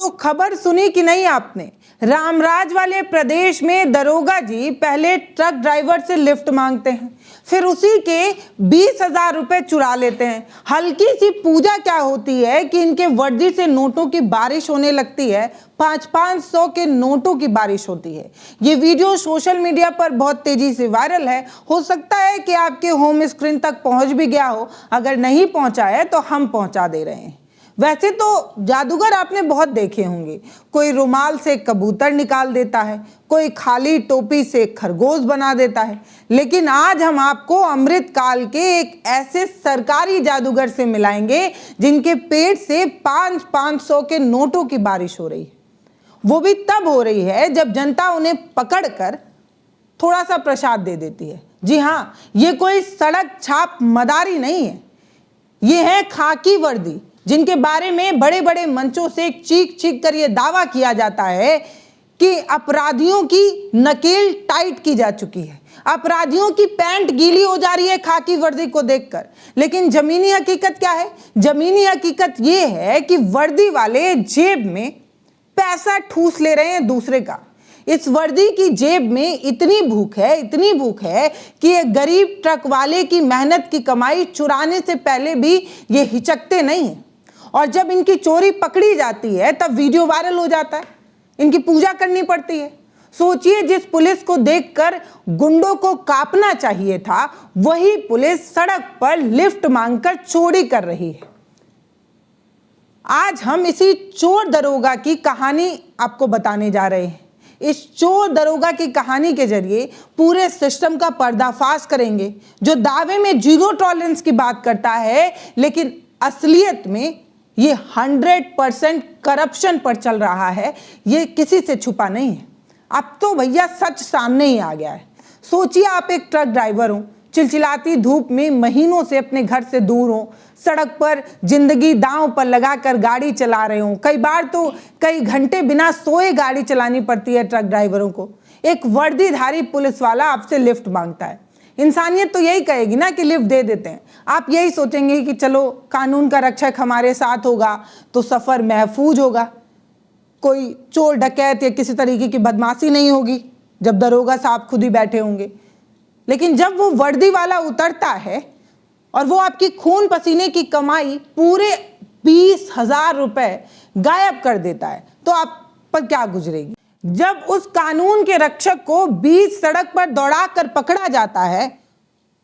तो खबर सुनी कि नहीं आपने? रामराज वाले प्रदेश में दरोगा जी पहले ट्रक ड्राइवर से लिफ्ट मांगते हैं, फिर उसी के 20,000 रुपए चुरा लेते हैं। हल्की सी पूजा क्या होती है कि इनके वर्दी से नोटों की बारिश होने लगती है, 500-500 के नोटों की बारिश होती है। ये वीडियो सोशल मीडिया पर बहुत तेजी से वायरल है। हो सकता है कि आपके होम स्क्रीन तक पहुंच भी गया हो। अगर नहीं पहुंचा है तो हम पहुंचा दे रहे हैं। वैसे तो जादूगर आपने बहुत देखे होंगे। कोई रुमाल से कबूतर निकाल देता है, कोई खाली टोपी से खरगोश बना देता है, लेकिन आज हम आपको अमृत काल के एक ऐसे सरकारी जादूगर से मिलाएंगे जिनके पेट से 500-500 के नोटों की बारिश हो रही है। वो भी तब हो रही है जब जनता उन्हें पकड़कर थोड़ा सा प्रसाद दे देती है। जी हाँ, ये कोई सड़क छाप मदारी नहीं है, ये है खाकी वर्दी, जिनके बारे में बड़े बड़े मंचों से चीख चीख कर यह दावा किया जाता है कि अपराधियों की नकेल टाइट की जा चुकी है, अपराधियों की पैंट गीली हो जा रही है खाकी वर्दी को देखकर। लेकिन जमीनी हकीकत क्या है? जमीनी हकीकत यह है कि वर्दी वाले जेब में पैसा ठूस ले रहे हैं दूसरे का। इस वर्दी की जेब में इतनी भूख है कि ये गरीब ट्रक वाले की मेहनत की कमाई चुराने से पहले भी ये हिचकते नहीं हैं। और जब इनकी चोरी पकड़ी जाती है तब वीडियो वायरल हो जाता है, इनकी पूजा करनी पड़ती है। सोचिए, जिस पुलिस को देखकर गुंडों को कांपना चाहिए था, वही पुलिस सड़क पर लिफ्ट मांगकर चोरी कर रही है। आज हम इसी चोर दरोगा की कहानी आपको बताने जा रहे हैं। इस चोर दरोगा की कहानी के जरिए पूरे सिस्टम का पर्दाफाश करेंगे, जो दावे में जीरो टॉलरेंस की बात करता है, लेकिन असलियत में ये 100% करप्शन पर चल रहा है। ये किसी से छुपा नहीं है। अब तो भैया सच सामने ही आ गया है। सोचिए, आप एक ट्रक ड्राइवर हो, चिलचिलाती धूप में महीनों से अपने घर से दूर हो, सड़क पर जिंदगी दांव पर लगाकर गाड़ी चला रहे हो। कई बार तो कई घंटे बिना सोए गाड़ी चलानी पड़ती है ट्रक ड्राइवरों को। एक वर्दीधारी पुलिस वाला आपसे लिफ्ट मांगता है। इंसानियत तो यही कहेगी ना कि लिफ्ट दे देते हैं। आप यही सोचेंगे कि चलो कानून का रक्षक हमारे साथ होगा तो सफ़र महफूज होगा, कोई चोर डकैत या किसी तरीके की बदमाशी नहीं होगी जब दरोगा साहब खुद ही बैठे होंगे। लेकिन जब वो वर्दी वाला उतरता है और वो आपकी खून पसीने की कमाई पूरे 20,000 रुपए गायब कर देता है, तो आप पर क्या गुजरेगी? जब उस कानून के रक्षक को बीच सड़क पर दौड़ाकर पकड़ा जाता है,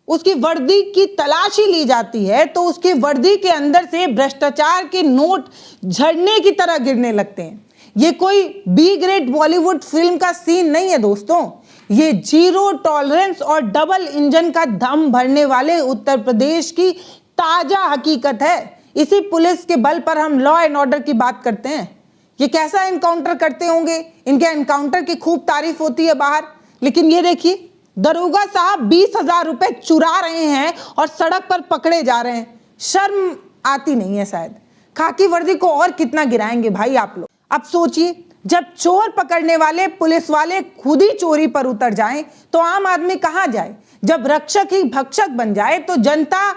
उसकी वर्दी की तलाशी ली जाती है, तो उसकी वर्दी के अंदर से भ्रष्टाचार के नोट झरने की तरह गिरने लगते हैं। ये कोई बी ग्रेड बॉलीवुड फिल्म का सीन नहीं है दोस्तों, ये जीरो टॉलरेंस और डबल इंजन का दम भरने वाले उत्तर प्रदेश की ताजा हकीकत है। इसी पुलिस के बल पर हम लॉ एंड ऑर्डर की बात करते हैं। ये कैसा एनकाउंटर करते होंगे? इनके एनकाउंटर की खूब तारीफ होती है बाहर, लेकिन ये देखिए, दरोगा साहब 20,000 रुपए चुरा रहे हैं और सड़क पर पकड़े जा रहे हैं। शर्म आती नहीं है शायद। खाकी वर्दी को और कितना गिराएंगे भाई आप लोग। अब सोचिए, जब चोर पकड़ने वाले पुलिस वाले खुद ही चोरी पर उतर जाएं तो आम आदमी कहां जाए? जब रक्षक ही भक्षक बन जाए तो जनता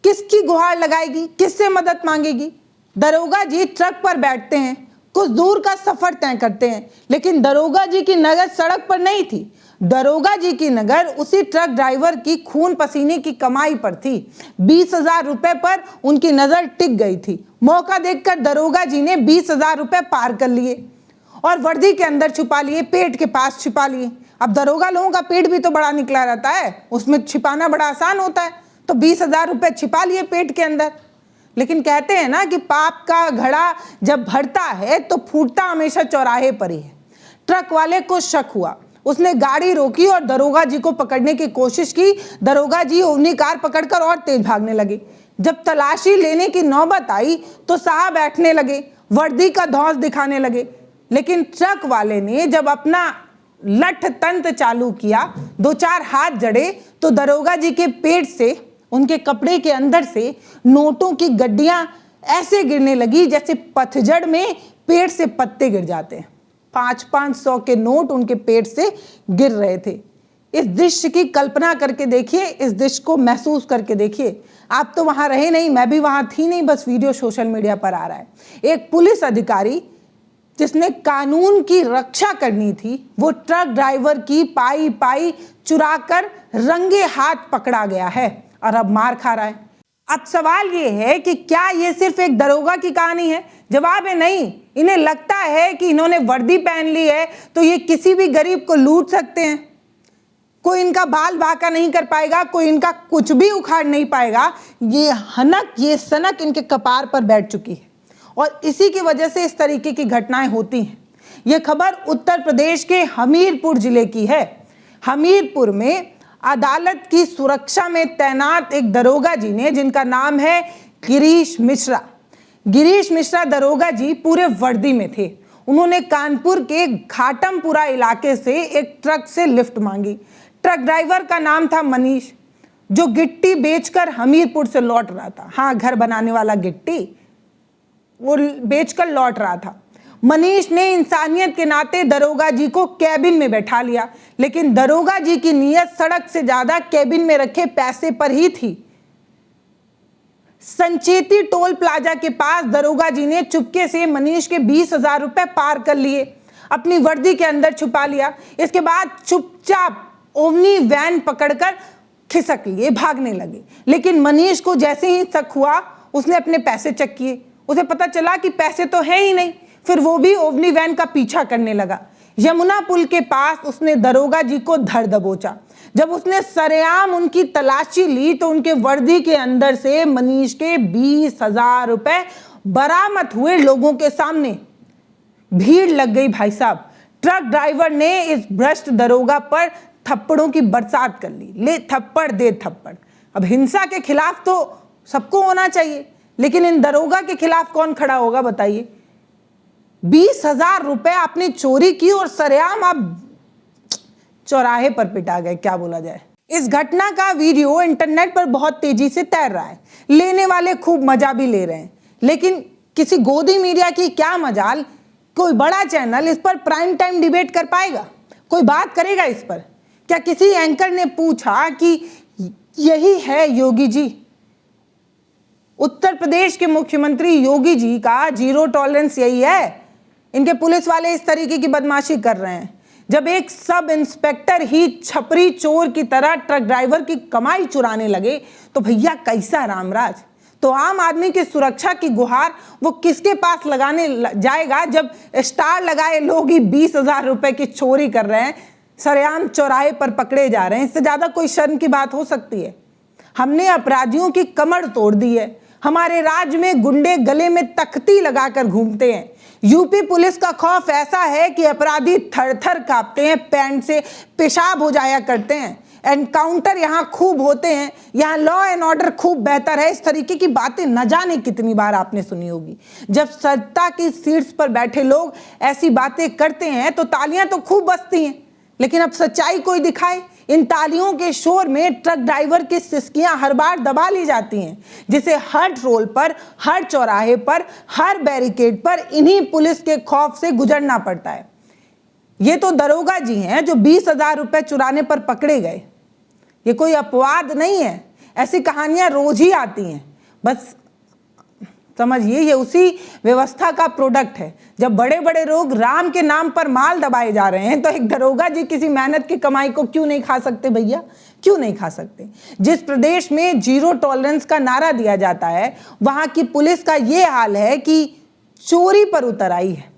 किसकी गुहार लगाएगी, किससे मदद मांगेगी? दरोगा जी ट्रक पर बैठते हैं, कुछ दूर का सफर तय करते हैं, लेकिन दरोगा जी की नजर सड़क पर नहीं थी। दरोगा जी की नजर उसी ट्रक ड्राइवर की खून पसीने की कमाई पर थी। 20,000 रुपए पर उनकी नजर टिक गई थी। मौका देखकर दरोगा जी ने 20,000 रुपए पार कर लिए और वर्दी के अंदर छुपा लिए, पेट के पास छिपा लिए। अब दरोगा लोगों का पेट भी तो बड़ा निकला रहता है, उसमें छिपाना बड़ा आसान होता है, तो 20,000 रुपए छिपा लिए पेट के अंदर। लेकिन कहते हैं ना कि पाप का घड़ा जब भरता है तो फूटता हमेशा चौराहे पर ही है। ट्रक वाले को शक हुआ, उसने गाड़ी रोकी और दरोगा जी को पकड़ने की कोशिश की। दरोगा जी उन्हीं कार पकड़कर और तेज भागने लगे। जब तलाशी लेने की नौबत आई तो साहब बैठने लगे, वर्दी का धौंस दिखाने लगे। लेकिन ट्रक वाले ने जब अपना लठ तंत्र चालू किया, 2-4 हाथ जड़े, तो दरोगा जी के पेट से, उनके कपड़े के अंदर से नोटों की गड्डियां ऐसे गिरने लगी जैसे पतझड़ में पेड़ से पत्ते गिर जाते हैं। 500-500 के नोट उनके पेट से गिर रहे थे। इस दृश्य की कल्पना करके देखिए, इस दृश्य को महसूस करके देखिए। आप तो वहां रहे नहीं, मैं भी वहां थी नहीं, बस वीडियो सोशल मीडिया पर आ रहा है। एक पुलिस अधिकारी जिसने कानून की रक्षा करनी थी, वो ट्रक ड्राइवर की पाई पाई चुराकर रंगे हाथ पकड़ा गया है और अब मार खा रहा है। अब सवाल ये है कि क्या ये सिर्फ एक दरोगा की कहानी है? जवाब है नहीं। इन्हें लगता है कि इन्होंने वर्दी पहन ली है तो ये किसी भी गरीब को लूट सकते हैं, कोई इनका बाल बांका नहीं कर पाएगा, कोई इनका कुछ भी उखाड़ नहीं पाएगा। ये हनक, ये सनक इनके कपार पर बैठ चुकी है और इसी की वजह से इस तरीके की घटनाएं होती हैं। ये खबर उत्तर प्रदेश के हमीरपुर जिले की है। हमीरपुर में अदालत की सुरक्षा में तैनात एक दरोगा जी ने, जिनका नाम है गिरीश मिश्रा। गिरीश मिश्रा दरोगा जी पूरे वर्दी में थे। उन्होंने कानपुर के घाटमपुरा इलाके से एक ट्रक से लिफ्ट मांगी। ट्रक ड्राइवर का नाम था मनीष, जो गिट्टी बेचकर हमीरपुर से लौट रहा था। हाँ, घर बनाने वाला गिट्टी वो बेचकर लौट रहा था। मनीष ने इंसानियत के नाते दरोगा जी को कैबिन में बैठा लिया, लेकिन दरोगा जी की नीयत सड़क से ज्यादा कैबिन में रखे पैसे पर ही थी। संचेती टोल प्लाजा के पास दरोगा जी ने चुपके से मनीष के 20,000 रुपए पार कर लिए, अपनी वर्दी के अंदर छुपा लिया। इसके बाद चुपचाप ओमनी वैन पकड़कर खिसक लिए, भागने लगे। लेकिन मनीष को जैसे ही शक हुआ, उसने अपने पैसे चेक किए। उसे पता चला कि पैसे तो है ही नहीं। फिर वो भी ओमनी वैन का पीछा करने लगा। यमुना पुल के पास उसने दरोगा जी को धर दबोचा। जब उसने सरेआम उनकी तलाशी ली तो उनके वर्दी के अंदर से मनीष के 20,000 रुपए बरामद हुए लोगों के सामने। भीड़ लग गई भाई साहब। ट्रक ड्राइवर ने इस भ्रष्ट दरोगा पर थप्पड़ों की बरसात कर ली। ले थप्पड़ दे थप्पड़। अब हिंसा के खिलाफ तो सबको होना चाहिए, लेकिन इन दरोगा के खिलाफ कौन खड़ा होगा बताइए? 20,000 रुपए आपने चोरी की और सरेआम आप चौराहे पर पिटा गए, क्या बोला जाए। इस घटना का वीडियो इंटरनेट पर बहुत तेजी से तैर रहा है। लेने वाले खूब मजा भी ले रहे हैं, लेकिन किसी गोदी मीडिया की क्या मजाल, कोई बड़ा चैनल इस पर प्राइम टाइम डिबेट कर पाएगा? कोई बात करेगा इस पर? क्या किसी एंकर ने पूछा कि यही है योगी जी? उत्तर प्रदेश के मुख्यमंत्री योगी जी का जीरो टॉलरेंस यही है। इनके पुलिस वाले इस तरीके की बदमाशी कर रहे हैं। जब एक सब इंस्पेक्टर ही छपरी चोर की तरह ट्रक ड्राइवर की कमाई चुराने लगे तो भैया कैसा रामराज। तो आम आदमी की सुरक्षा की गुहार वो किसके पास लगाने जाएगा जब स्टार लगाए लोग ही 20,000 रुपए की चोरी कर रहे हैं, सरेआम चौराहे पर पकड़े जा रहे हैं। इससे ज्यादा कोई शर्म की बात हो सकती है? हमने अपराधियों की कमर तोड़ दी है। हमारे राज्य में गुंडे गले में तख्ती लगाकर घूमते हैं। यूपी पुलिस का खौफ ऐसा है कि अपराधी थर थर कांपते हैं, पैंट से पेशाब हो जाया करते हैं। एनकाउंटर यहाँ खूब होते हैं, यहाँ लॉ एंड ऑर्डर खूब बेहतर है। इस तरीके की बातें न जाने कितनी बार आपने सुनी होगी। जब सत्ता की सीट्स पर बैठे लोग ऐसी बातें करते हैं तो तालियां तो खूब बजती हैं, लेकिन अब सच्चाई कोई दिखाए। इन तालियों के शोर में ट्रक ड्राइवर की सिसकियां हर बार दबा ली जाती हैं, जिसे हर रोल पर, हर चौराहे पर, हर बैरिकेड पर इन्हीं पुलिस के खौफ से गुजरना पड़ता है। ये तो दरोगा जी हैं जो 20,000 रुपए चुराने पर पकड़े गए। ये कोई अपवाद नहीं है, ऐसी कहानियां रोज ही आती हैं। बस समझिए ये उसी व्यवस्था का प्रोडक्ट है। जब बड़े बड़े लोग राम के नाम पर माल दबाए जा रहे हैं तो एक दरोगा जी किसी मेहनत की कमाई को क्यों नहीं खा सकते भैया? क्यों नहीं खा सकते? जिस प्रदेश में जीरो टॉलरेंस का नारा दिया जाता है, वहां की पुलिस का ये हाल है कि चोरी पर उतर आई है।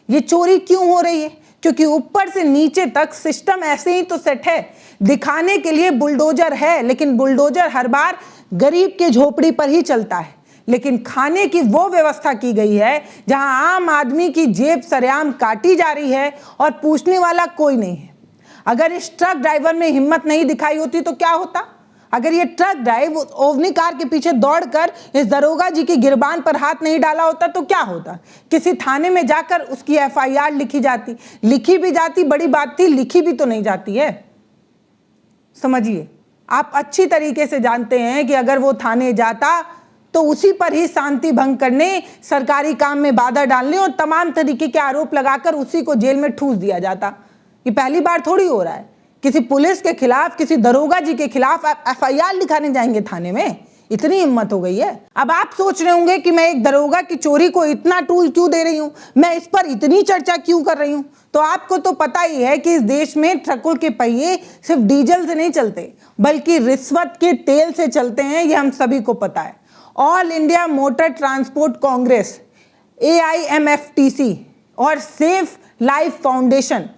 ये चोरी क्यों हो रही है? क्योंकि ऊपर से नीचे तक सिस्टम ऐसे ही तो सेट है। दिखाने के लिए बुलडोजर है, लेकिन बुलडोजर हर बार गरीब के झोपड़ी पर ही चलता है। लेकिन खाने की वो व्यवस्था की गई है जहां आम आदमी की जेब सरेआम काटी जा रही है और पूछने वाला कोई नहीं है। अगर इस ट्रक ड्राइवर में हिम्मत नहीं दिखाई होती तो क्या होता? अगर ये ट्रक ड्राइव ओवनी कार के पीछे दौड़कर इस दरोगा जी की गिरबान पर हाथ नहीं डाला होता तो क्या होता? किसी थाने में जाकर उसकी FIR लिखी जाती। लिखी भी जाती, बड़ी बात थी, लिखी भी तो नहीं जाती है। समझिए, आप अच्छी तरीके से जानते हैं कि अगर वो थाने जाता तो उसी पर ही शांति भंग करने, सरकारी काम में बाधा डालने और तमाम तरीके के आरोप लगाकर उसी को जेल में ठूस दिया जाता। ये पहली बार थोड़ी हो रहा है। किसी पुलिस के खिलाफ, किसी दरोगा जी के खिलाफ आप FIR लिखाने जाएंगे थाने में? इतनी हिम्मत हो गई है। अब आप सोच रहे होंगे कि मैं एक दरोगा की चोरी को इतना टूल क्यों दे रही हूं, मैं इस पर इतनी चर्चा क्यों कर रही हूं। तो आपको तो पता ही है कि इस देश में ट्रकों के पहिए सिर्फ डीजल से नहीं चलते बल्कि रिश्वत के तेल से चलते हैं, ये हम सभी को पता है। All India motor transport Congress, AIMFTC और सेफ लाइफ फाउंडेशन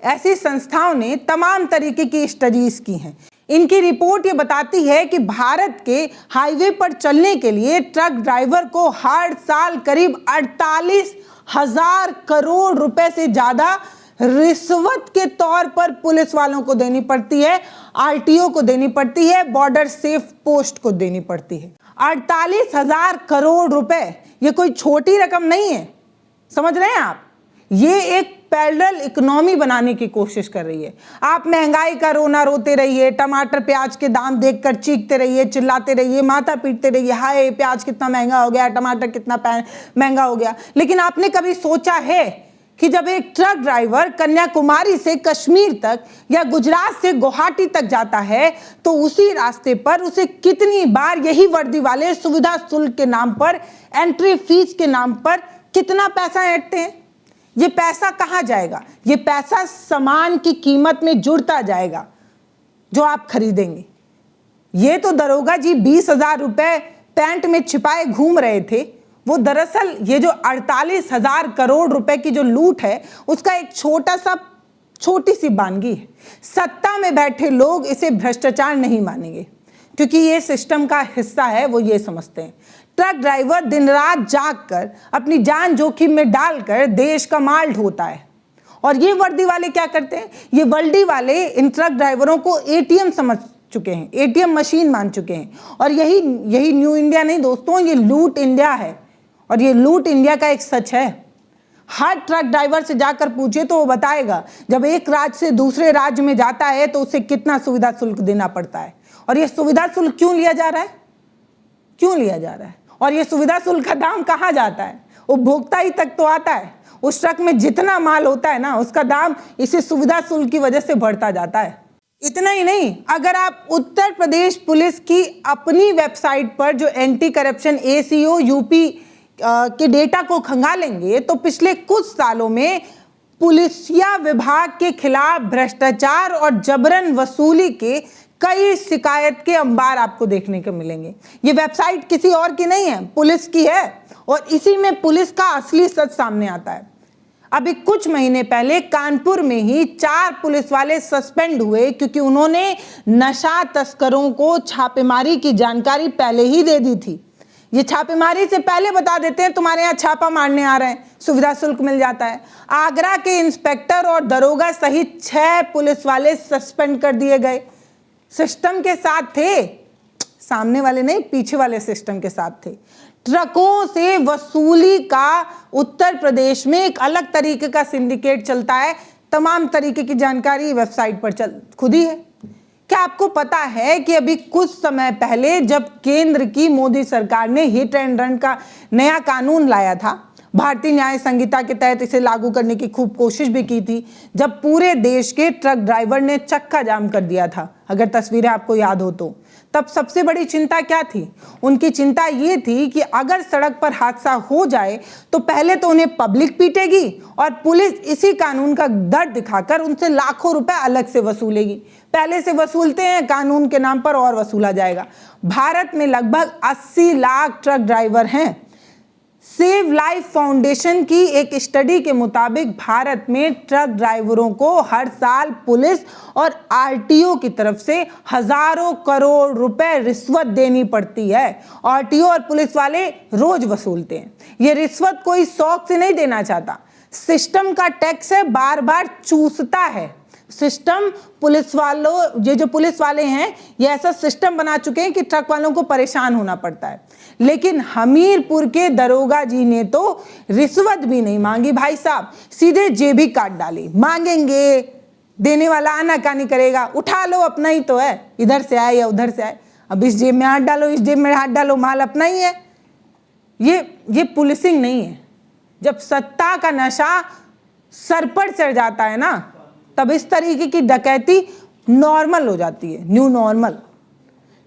ऐसी संस्थाओं ने तमाम तरीके की स्टडीज की हैं। इनकी रिपोर्ट ये बताती है कि भारत के हाईवे पर चलने के लिए ट्रक ड्राइवर को हर साल करीब 48,000 करोड़ रुपए से ज्यादा रिश्वत के तौर पर पुलिस वालों को देनी पड़ती है, RTO को देनी पड़ती है, बॉर्डर सेफ पोस्ट को देनी पड़ती है। 48,000 करोड़ रुपए ये कोई छोटी रकम नहीं है, समझ रहे हैं आप। ये एक पैरेलल इकोनॉमी बनाने की कोशिश कर रही है। आप महंगाई का रोना रोते रहिए, टमाटर प्याज के दाम देखकर चीखते रहिए, चिल्लाते रहिए, माथा पीटते रहिए, हाय प्याज कितना महंगा हो गया, टमाटर कितना महंगा हो गया। लेकिन आपने कभी सोचा है कि जब एक ट्रक ड्राइवर कन्याकुमारी से कश्मीर तक या गुजरात से गुवाहाटी तक जाता है तो उसी रास्ते पर उसे कितनी बार यही वर्दी वाले सुविधा शुल्क के नाम पर, एंट्री फीस के नाम पर कितना पैसा ऐंठते हैं। ये पैसा कहाँ जाएगा? ये पैसा सामान की कीमत में जुड़ता जाएगा जो आप खरीदेंगे। ये तो दरोगा जी 20,000 रुपए पैंट में छिपाए घूम रहे थे, वो दरअसल ये जो 48,000 करोड़ रुपए की जो लूट है उसका एक छोटी सी बानगी है। सत्ता में बैठे लोग इसे भ्रष्टाचार नहीं मानेंगे क्योंकि ये सिस्टम का हिस्सा है, वो ये समझते हैं। ट्रक ड्राइवर दिन रात जागकर अपनी जान जोखिम में डालकर देश का माल ढोता है और ये वर्दी वाले क्या करते हैं? ये वर्दी वाले इन ट्रक ड्राइवरों को ATM समझ चुके हैं, ATM मशीन मान चुके हैं। और यही न्यू इंडिया नहीं दोस्तों, ये लूट इंडिया है और ये लूट इंडिया का एक सच है। हर ट्रक ड्राइवर से जाकर पूछिए तो वो बताएगा जब एक राज्य से दूसरे राज्य में जाता है तो उसे कितना सुविधा शुल्क देना पड़ता है। और ये सुविधा शुल्क क्यों लिया जा रहा है? क्यों लिया जा रहा है? और ये सुविधा शुल्क का दाम कहाँ जाता है? उपभोक्ता ही तक तो आता है। उस ट्रक में जितना माल होता है ना, उसका दाम इसी सुविधा शुल्क की वजह से बढ़ता जाता है। इतना ही नहीं, अगर आप उत्तर प्रदेश पुलिस की अपनी वेबसाइट पर जो एंटी करप्शन ACO UP के डेटा को खंगालेंगे तो पिछले कुछ सालों में पुलिसिया विभाग के खिलाफ भ्रष्टाचार और जबरन वसूली के कई शिकायत के अंबार आपको देखने को मिलेंगे। ये वेबसाइट किसी और की नहीं है, पुलिस की है और इसी में पुलिस का असली सच सामने आता है। अभी कुछ महीने पहले कानपुर में ही 4 पुलिस वाले सस्पेंड हुए क्योंकि उन्होंने नशा तस्करों को छापेमारी की जानकारी पहले ही दे दी थी। ये छापेमारी से पहले बता देते हैं तुम्हारे यहाँ छापा मारने आ रहे हैं, सुविधा शुल्क मिल जाता है। आगरा के इंस्पेक्टर और दरोगा सहित 6 पुलिस वाले सस्पेंड कर दिए गए। सिस्टम के साथ थे, सामने वाले नहीं, पीछे वाले सिस्टम के साथ थे। ट्रकों से वसूली का उत्तर प्रदेश में एक अलग तरीके का सिंडिकेट चलता है। तमाम तरीके की जानकारी वेबसाइट पर खुद ही है। क्या आपको पता है कि अभी कुछ समय पहले जब केंद्र की मोदी सरकार ने हिट एंड रन का नया कानून लाया था, भारतीय न्याय संहिता के तहत इसे लागू करने की खूब कोशिश भी की थी, जब पूरे देश के ट्रक ड्राइवर ने चक्का जाम कर दिया था, अगर तस्वीरें आपको याद हो तो, तब सबसे बड़ी चिंता क्या थी? उनकी चिंता ये थी कि अगर सड़क पर हादसा हो जाए तो पहले तो उन्हें पब्लिक पीटेगी और पुलिस इसी कानून का डर दिखाकर उनसे लाखों रुपए अलग से वसूलेगी। पहले से वसूलते हैं, कानून के नाम पर और वसूला जाएगा। भारत में लगभग 80 लाख ट्रक ड्राइवर हैं। सेव लाइफ फाउंडेशन की एक स्टडी के मुताबिक भारत में ट्रक ड्राइवरों को हर साल पुलिस और RTO की तरफ से हजारों करोड़ रुपए रिश्वत देनी पड़ती है। RTO और पुलिस वाले रोज वसूलते हैं। ये रिश्वत कोई शौक से नहीं देना चाहता, सिस्टम का टैक्स है, बार बार चूसता है सिस्टम। पुलिस वालों, ये जो पुलिस वाले हैं, ये ऐसा सिस्टम बना चुके हैं कि ट्रक वालों को परेशान होना पड़ता है। लेकिन हमीरपुर के दरोगा जी ने तो रिश्वत भी नहीं मांगी भाई साहब, सीधे जेबी काट डाली। मांगेंगे, देने वाला आनाकानी करेगा, उठा लो अपना ही तो है, इधर से आए या उधर से आए, अब इस जेब में हाथ डालो, इस जेब में हाथ डालो, माल अपना ही है। ये पुलिसिंग नहीं है। जब सत्ता का नशा सर पर चढ़ जाता है ना, तब इस तरीके की डकैती नॉर्मल हो जाती है, न्यू नॉर्मल।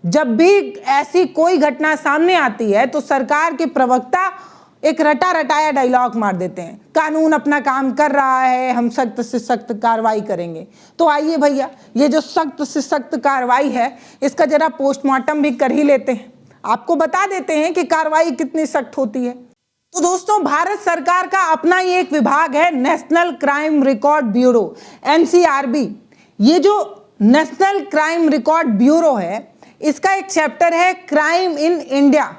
जब भी ऐसी कोई घटना सामने आती है तो सरकार के प्रवक्ता एक रटा रटाया डायलॉग मार देते हैं, कानून अपना काम कर रहा है, हम सख्त से सख्त कार्रवाई करेंगे। तो आइए भैया, ये जो सख्त से सख्त कार्रवाई है इसका जरा पोस्टमार्टम भी कर ही लेते हैं, आपको बता देते हैं कि कार्रवाई कितनी सख्त होती है। तो दोस्तों, भारत सरकार का अपना ही एक विभाग है, national crime record bureau, NCRB। ये जो नेशनल क्राइम रिकॉर्ड ब्यूरो है, इसका एक चैप्टर है क्राइम इन इंडिया।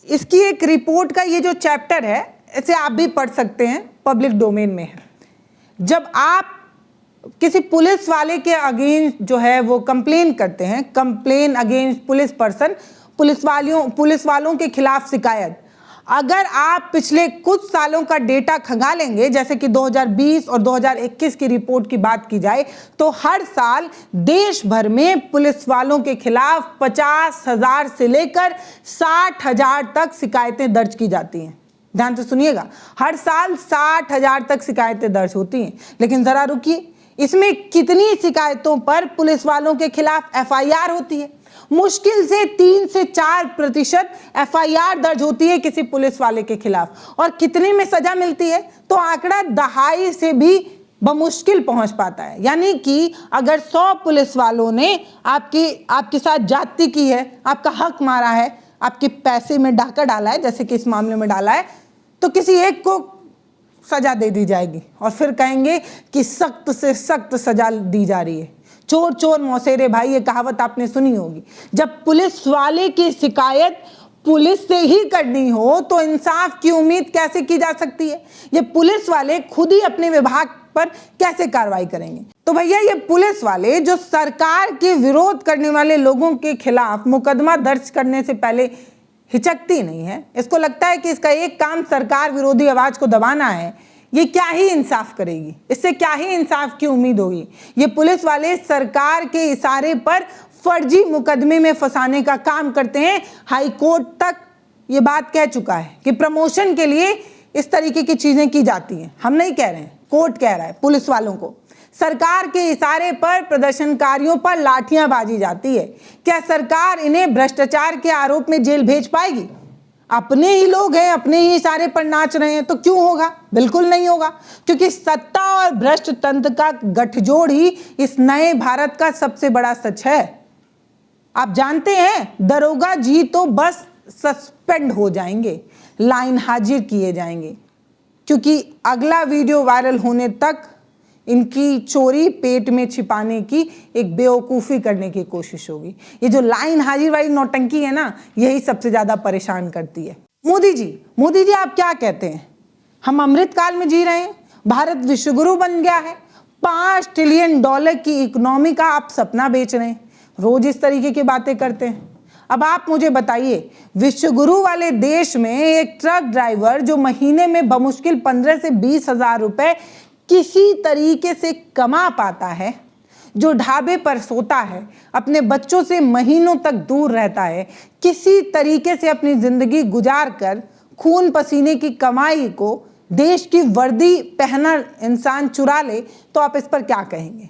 इसकी एक रिपोर्ट का ये जो चैप्टर है, इसे आप भी पढ़ सकते हैं, पब्लिक डोमेन में है। जब आप किसी पुलिस वाले के अगेंस्ट जो है वो कंप्लेन करते हैं, complain against police person, police वालों के खिलाफ शिकायत, अगर आप पिछले कुछ सालों का डेटा खंगा लेंगे, जैसे कि 2020 और 2021 की रिपोर्ट की बात की जाए, तो हर साल देश भर में पुलिस वालों के खिलाफ 50,000 से लेकर 60,000 तक शिकायतें दर्ज की जाती हैं। ध्यान से सुनिएगा, हर साल 60,000 तक शिकायतें दर्ज होती हैं। लेकिन जरा रुकिए, इसमें कितनी शिकायतों पर पुलिस वालों के खिलाफ FIR होती है? मुश्किल से 3 से 4% FIR दर्ज होती है किसी पुलिस वाले के खिलाफ, और कितने में सजा मिलती है? तो आंकड़ा दहाई से भी बमुश्किल पहुंच पाता है। यानी कि अगर 100 पुलिस वालों ने आपके साथ जाति की है, आपका हक मारा है, आपके पैसे में डाका डाला है, जैसे कि इस मामले में डाला है, तो किसी एक को सजा दे दी जाएगी और फिर कहेंगे कि सख्त से सख्त सजा दी जा रही है। चोर चोर मौसेरे भाई, ये कहावत आपने सुनी होगी। जब पुलिस वाले की शिकायत पुलिस से ही करनी हो तो इंसाफ की उम्मीद कैसे की जा सकती है? ये पुलिस वाले खुद ही अपने विभाग पर कैसे कार्रवाई करेंगे? तो भैया, ये पुलिस वाले जो सरकार के विरोध करने वाले लोगों के खिलाफ मुकदमा दर्ज करने से पहले हिचकती नहीं है, इसको लगता है कि इसका एक काम सरकार विरोधी आवाज को दबाना है, ये क्या ही इंसाफ करेगी, इससे क्या ही इंसाफ की उम्मीद होगी। ये पुलिस वाले सरकार के इशारे पर फर्जी मुकदमे में फंसाने का काम करते हैं। हाई कोर्ट तक ये बात कह चुका है कि प्रमोशन के लिए इस तरीके की चीजें की जाती हैं। हम नहीं कह रहे हैं, कोर्ट कह रहा है पुलिस वालों को। सरकार के इशारे पर प्रदर्शनकारियों पर लाठियां बाजी जाती है। क्या सरकार इन्हें भ्रष्टाचार के आरोप में जेल भेज पाएगी? अपने ही लोग हैं, अपने ही इशारे पर नाच रहे हैं, तो क्यों होगा? बिल्कुल नहीं होगा, क्योंकि सत्ता और भ्रष्ट तंत्र का गठजोड़ ही इस नए भारत का सबसे बड़ा सच है। आप जानते हैं, दरोगा जी तो बस सस्पेंड हो जाएंगे, लाइन हाजिर किए जाएंगे, क्योंकि अगला वीडियो वायरल होने तक इनकी चोरी पेट में छिपाने की एक बेवकूफ़ी करने की कोशिश होगी। ये जो लाइन हाजिर वाली नौटंकी है ना, यही सबसे ज़्यादा परेशान करती है। मोदी जी आप क्या कहते हैं? हम अमृतकाल में जी रहे हैं, भारत विश्वगुरु बन गया है, $5 ट्रिलियन की इकोनॉमी का आप सपना बेच रहे हैं, रोज इस तरीके की बातें करते हैं। अब आप मुझे बताइए, विश्वगुरु वाले देश में एक ट्रक ड्राइवर जो महीने में बमुश्किल 15 से 20 हजार रुपए किसी तरीके से कमा पाता है, जो ढाबे पर सोता है, अपने बच्चों से महीनों तक दूर रहता है, किसी तरीके से अपनी जिंदगी गुजार कर खून पसीने की कमाई को देश की वर्दी पहना इंसान चुरा ले, तो आप इस पर क्या कहेंगे?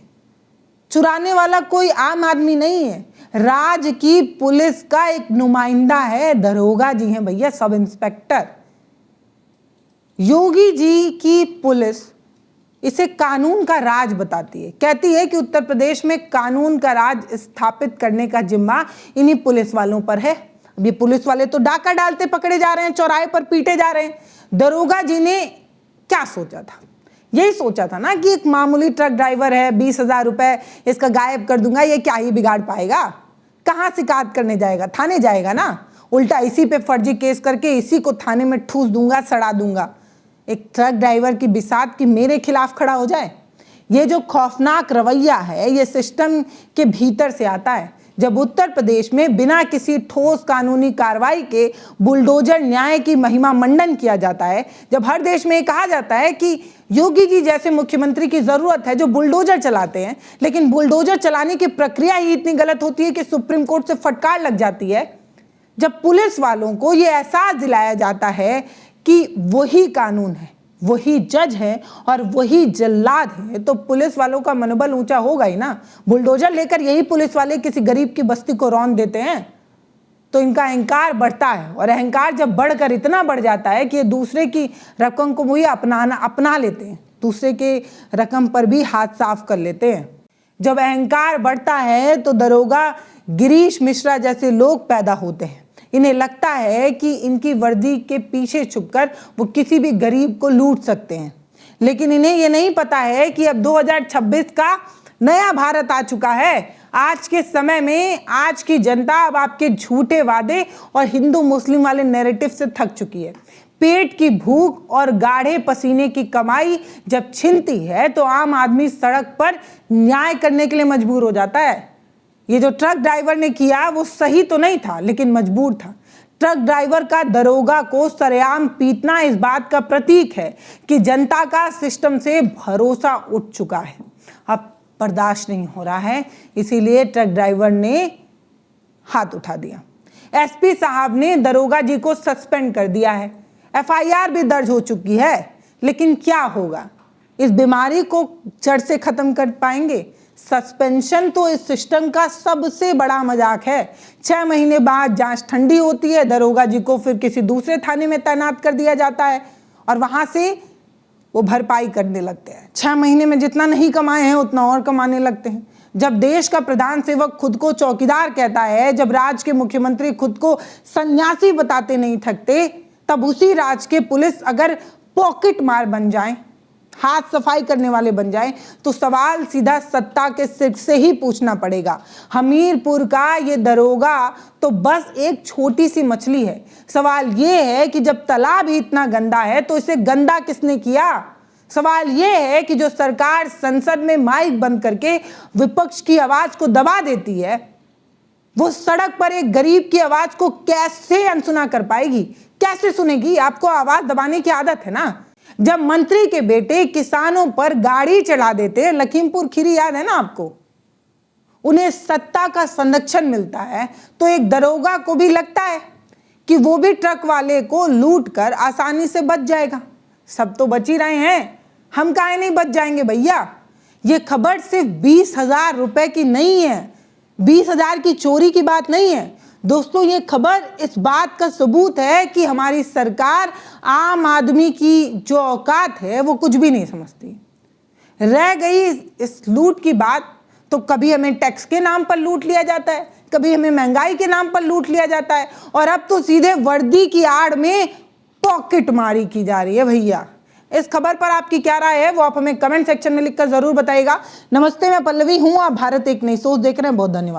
चुराने वाला कोई आम आदमी नहीं है, राज्य की पुलिस का एक नुमाइंदा है, दरोगा जी हैं भैया, सब इंस्पेक्टर। योगी जी की पुलिस इसे कानून का राज बताती है, कहती है कि उत्तर प्रदेश में कानून का राज स्थापित करने का जिम्मा इन्हीं पुलिस वालों पर है। अब ये पुलिस वाले तो डाका डालते पकड़े जा रहे हैं, चौराहे पर पीटे जा रहे हैं। दरोगा जी ने क्या सोचा था? यही सोचा था ना कि एक मामूली ट्रक ड्राइवर है, 20,000 रुपए इसका गायब कर दूंगा, ये क्या ही बिगाड़ पाएगा? कहाँ शिकायत करने जाएगा? थाने जाएगा ना, उल्टा इसी पे फर्जी केस करके इसी को थाने में ठूस दूंगा, सड़ा दूंगा। एक ट्रक ड्राइवर की बिसात की मेरे खिलाफ खड़ा हो जाए। ये जो खौफनाक रवैया है, ये सिस्टम के भीतर से आता है। जब उत्तर प्रदेश में बिना किसी ठोस कानूनी कार्रवाई के बुलडोजर न्याय की महिमा मंडन किया जाता है, जब हर देश में कहा जाता है कि योगी जी जैसे मुख्यमंत्री की जरूरत है जो बुलडोजर चलाते हैं, लेकिन बुलडोजर चलाने की प्रक्रिया ही इतनी गलत होती है कि सुप्रीम कोर्ट से फटकार लग जाती है, जब पुलिस वालों को ये एहसास दिलाया जाता है कि वही कानून है, वही जज है और वही जल्लाद है, तो पुलिस वालों का मनोबल ऊंचा होगा ही ना। बुलडोजर लेकर यही पुलिस वाले किसी गरीब की बस्ती को रौंद देते हैं तो इनका अहंकार बढ़ता है, और अहंकार जब बढ़कर इतना बढ़ जाता है कि ये दूसरे की रकम को भी अपना लेते हैं, दूसरे के रकम पर भी हाथ साफ कर लेते हैं। जब अहंकार बढ़ता है तो दरोगा गिरीश मिश्रा जैसे लोग पैदा होते हैं। इन्हें लगता है कि इनकी वर्दी के पीछे छुपकर वो किसी भी गरीब को लूट सकते हैं, लेकिन इन्हें ये नहीं पता है कि अब 2026 का नया भारत आ चुका है। आज के समय में आज की जनता अब आपके झूठे वादे और हिंदू मुस्लिम वाले नैरेटिव से थक चुकी है। पेट की भूख और गाढ़े पसीने की कमाई जब छिनती है तो आम आदमी सड़क पर न्याय करने के लिए मजबूर हो जाता है। ये जो ट्रक ड्राइवर ने किया वो सही तो नहीं था, लेकिन मजबूर था। ट्रक ड्राइवर का दरोगा को सरेआम पीटना इस बात का प्रतीक है कि जनता का सिस्टम से भरोसा उठ चुका है, अब बर्दाश्त नहीं हो रहा है, इसीलिए ट्रक ड्राइवर ने हाथ उठा दिया। एसपी साहब ने दरोगा जी को सस्पेंड कर दिया है, एफआईआर भी दर्ज हो चुकी है, लेकिन क्या होगा? इस बीमारी को जड़ से खत्म कर पाएंगे? सस्पेंशन तो इस सिस्टम का सबसे बड़ा मजाक है। 6 महीने बाद जांच ठंडी होती है, दरोगा जी को फिर किसी दूसरे थाने में तैनात कर दिया जाता है और वहां से वो भरपाई करने लगते हैं। 6 महीने में जितना नहीं कमाए हैं उतना और कमाने लगते हैं। जब देश का प्रधान सेवक खुद को चौकीदार कहता है, जब राज्य के मुख्यमंत्री खुद को सन्यासी बताते नहीं थकते, तब उसी राज्य के पुलिस अगर पॉकेट मार बन जाए, हाथ सफाई करने वाले बन जाए, तो सवाल सीधा सत्ता के सिर से ही पूछना पड़ेगा। हमीरपुर का ये दरोगा तो बस एक छोटी सी मछली है। सवाल ये है कि जब तालाब ही इतना गंदा है तो इसे गंदा किसने किया? सवाल ये है कि जो सरकार संसद में माइक बंद करके विपक्ष की आवाज को दबा देती है, वो सड़क पर एक गरीब की आवाज को कैसे अनसुना कर पाएगी? कैसे सुनेगी? आपको आवाज दबाने की आदत है ना। जब मंत्री के बेटे किसानों पर गाड़ी चढ़ा देते, लखीमपुर खीरी याद है ना आपको, उन्हें सत्ता का संरक्षण मिलता है, तो एक दरोगा को भी लगता है कि वो भी ट्रक वाले को लूट कर आसानी से बच जाएगा। सब तो बच ही रहे हैं, हम काहे नहीं बच जाएंगे भैया? ये खबर सिर्फ 20,000 रुपए की नहीं है, 20,000 की चोरी की बात नहीं है दोस्तों। ये खबर इस बात का सबूत है कि हमारी सरकार आम आदमी की जो औकात है वो कुछ भी नहीं समझती। रह गई इस लूट की बात, तो कभी हमें टैक्स के नाम पर लूट लिया जाता है, कभी हमें महंगाई के नाम पर लूट लिया जाता है, और अब तो सीधे वर्दी की आड़ में पॉकेट मारी की जा रही है भैया। इस खबर पर आपकी क्या राय है वो आप हमें कमेंट सेक्शन में लिखकर जरूर बताइएगा। नमस्ते, मैं पल्लवी हूं, आप भारत एक नई सोच देख रहे हैं। बहुत धन्यवाद।